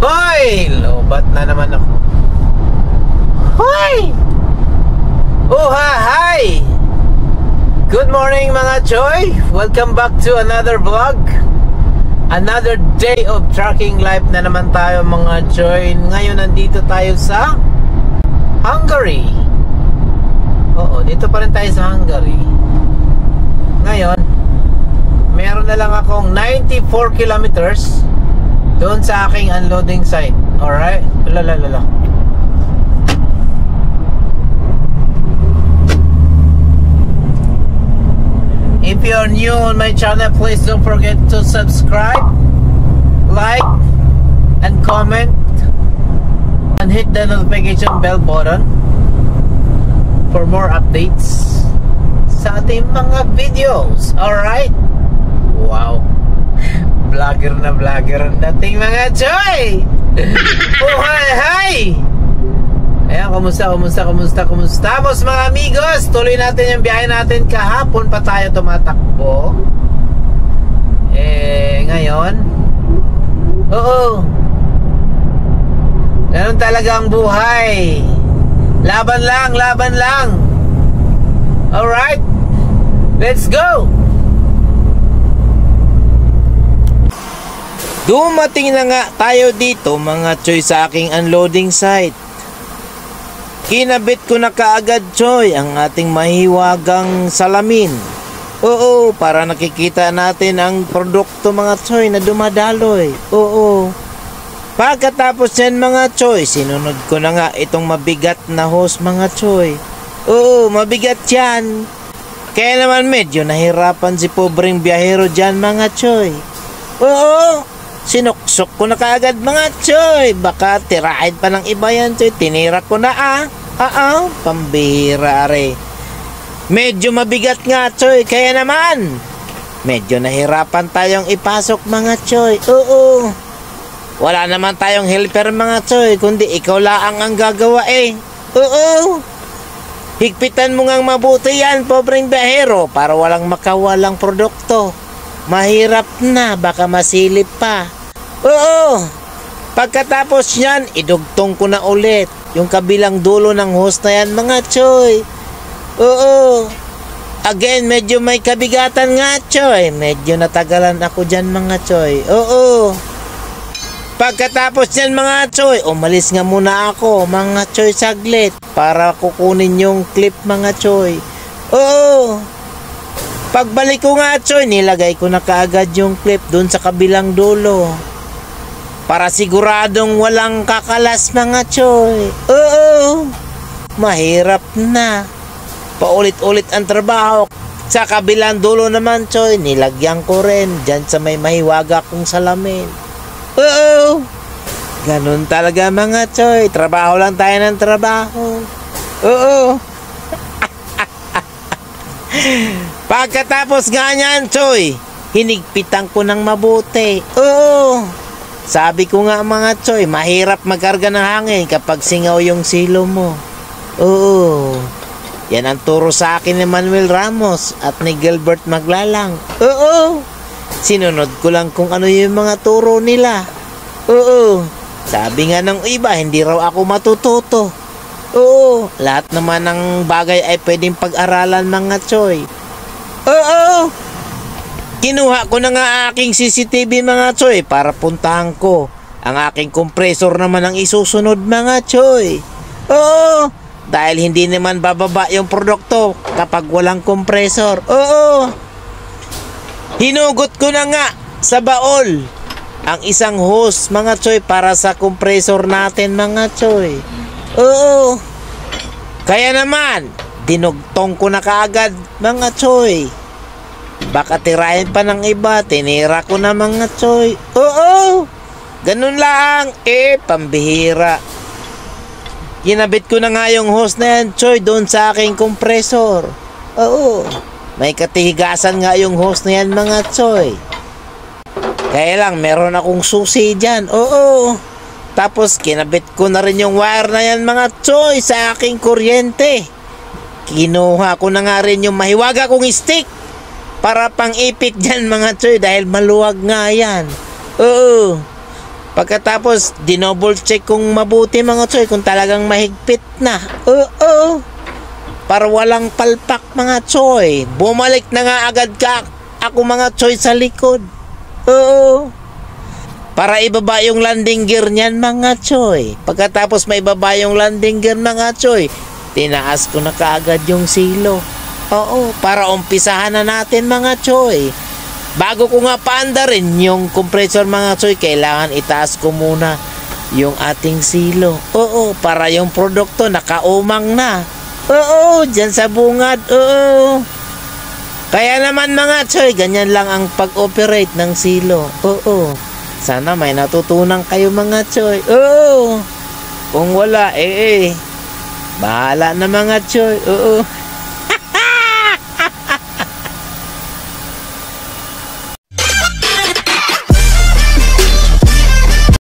Hoy! Lobat na naman ako. Hoy! Hi! Good morning mga Choy! Welcome back to another vlog. Another day of trucking life na naman tayo mga Choy. Ngayon nandito tayo sa Hungary. Oo, dito pa rin tayo sa Hungary. Ngayon, meron na lang akong 94 kilometers doon sa aking unloading site. Alright? Lalalala. If you're new on my channel, please don't forget to subscribe, like, and comment, and hit the notification bell button for more updates sa ating mga videos. Alright? Wow, vlogger na dating mga Choy. Oh, hi! Ayan, kumusta Mas mga amigos, tuloy natin yung biyahe natin. Kahapon pa tayo tumatakbo. Ngayon, oo, ganun talaga ang buhay. Laban lang. Alright, let's go. Dumating na nga tayo dito mga Choy sa aking unloading site. Kinabit ko na kaagad Choy ang ating mahiwagang salamin. Oo, para nakikita natin ang produkto mga Choy na dumadaloy. Oo. Pagkatapos yan mga Choy, sinunod ko na nga itong mabigat na hose mga Choy. Oo, mabigat yan. Kaya naman medyo nahirapan si pobreng biyahero dyan mga Choy. Oo, sinuksok ko na kaagad mga Choy. Baka tirahin pa ng iba yan Choy. Tinira ko na pambihira are. Medyo mabigat nga Choy. Kaya naman medyo nahirapan tayong ipasok mga Choy. Oo, wala naman tayong helper mga Choy, kundi ikaw lang ang gagawa Oo, higpitan mo ngang mabuti yan pobreng biyahero para walang makawalang produkto. Mahirap na, baka masilip pa. Oo, pagkatapos yan, idugtong ko na ulit yung kabilang dulo ng hose na yan mga Choy. Oo, again, medyo may kabigatan nga Choy. Medyo natagalan ako dyan mga Choy. Oo, pagkatapos yan mga Choy, umalis nga muna ako mga Choy saglit para kukunin yung clip mga Choy. Oo, pagbalik ko nga Choy, nilagay ko na kaagad yung clip dun sa kabilang dulo para siguradong walang kakalas mga Choy. Oo, mahirap na. Paulit-ulit ang trabaho. Sa kabilang dulo naman Choy, nilagyan ko rin dyan sa may mahiwaga kong salamin. Oo, ganun talaga mga Choy. Trabaho lang tayo ng trabaho. Oo. Pagkatapos nga niyan Choy, hinigpitan ko ng mabuti. Oo, sabi ko nga mga Choy, mahirap magkarga ng hangin kapag singaw yung silo mo. Oo, yan ang turo sa akin ni Manuel Ramos at ni Gilbert Maglalang. Oo, sinunod ko lang kung ano yung mga turo nila. Oo, sabi nga ng iba, hindi raw ako matututo. Oo, lahat naman ng bagay ay pwedeng pag-aralan mga Choy. Oo, kinuha ko na nga aking CCTV mga Choy para puntahan ko. Ang aking compressor naman ang isusunod mga Choy. Oo, dahil hindi naman bababa yung produkto kapag walang compressor. Oo, hinugot ko na nga sa baol ang isang hose mga Choy para sa compressor natin mga Choy. Oo, kaya naman dinugtong ko na kaagad mga Choy. Baka tirahin pa ng iba, tinira ko na mga Choy. Oo, ganun lang pambihira. Kinabit ko na nga yung hose na yan Choy doon sa aking compressor. Oo, may katihigasan nga yung hose na yan mga Choy. Kaya lang meron akong susi dyan. Oo, tapos kinabit ko na rin yung wire na yan mga Choy sa aking kuryente. Kinuha ko na nga rin yung mahiwaga kong stick para pang ipit dyan mga Choy dahil maluwag nga yan. Oo, Pagkatapos, dinouble check kong mabuti mga choy kung talagang mahigpit na. Oo. Para walang palpak mga choy. Bumalik na nga agad ako mga choy sa likod. Oo. Para ibaba yung landing gear niyan mga choy. Pagkatapos may ibaba yung landing gear mga choy, tinaas ko na kaagad yung silo. Oo, para umpisahan na natin mga choy. Bago ko nga paanda rin yung compressor mga choy, kailangan itaas ko muna yung ating silo. Oo, para yung produkto nakaumang na. Oo, dyan sa bungad. Oo. Kaya naman mga choy, ganyan lang ang pag-operate ng silo. Oo. Sana may natutunan kayo mga choy. Oo. Kung wala, bahala na mga choy. Oo.